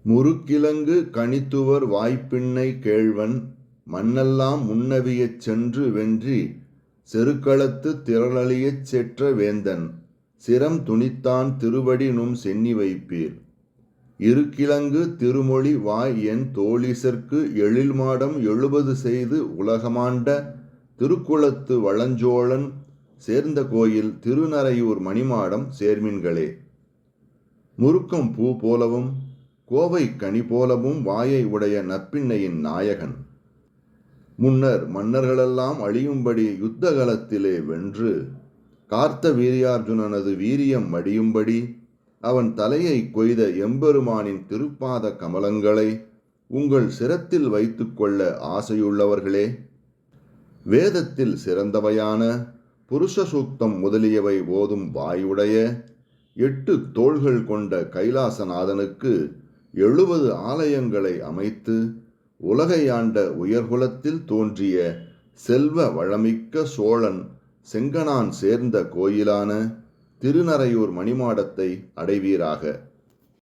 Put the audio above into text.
முருக்கிலங்கு கணித்துவர் வாய்ப்பின்னை கேள்வன் மண்ணெல்லாம் முன்னவியச் சென்று வென்றி செருக்களத்துத் திரளழியச் செற்ற வேந்தன் சிரம் துணித்தான் திருவடி நும் சென்னி வைப்பீர். இருக்கிலங்கு திருமொழி வாய் என் தோழிசற்கு எழில்மாடம் 70 செய்து உலகமாண்ட திருக்குளத்து வளஞ்சோழன் சேர்ந்த கோயில் திருநறையூர் மணிமாடம் சேர்மின்களே. முருக்கம் பூ போலவும் கோவை கனி போலவும் வாயை உடைய நற்பின்னையின் நாயகன் முன்னர் மன்னர்களெல்லாம் அழியும்படி யுத்த களத்திலே வென்று கார்த்த வீரியார்ஜுனனது வீரியம் மடியும்படி அவன் தலையை கொய்த எம்பெருமானின் திருப்பாத கமலங்களை உங்கள் சிரத்தில் வைத்து கொள்ள ஆசையுள்ளவர்களே, வேதத்தில் சிறந்தவையான புருஷ சூக்தம் முதலியவை ஓதும் வாயுடைய 8 தோள்கள் கொண்ட கைலாசநாதனுக்கு 70 ஆலயங்களை அமைத்து உலகை ஆண்ட உயர்குலத்தில் தோன்றிய செல்வ வளமிக்க சோழன் செங்கணான் சேர்ந்த கோயிலான திருநறையூர் மணிமாடத்தை அடைவீராக.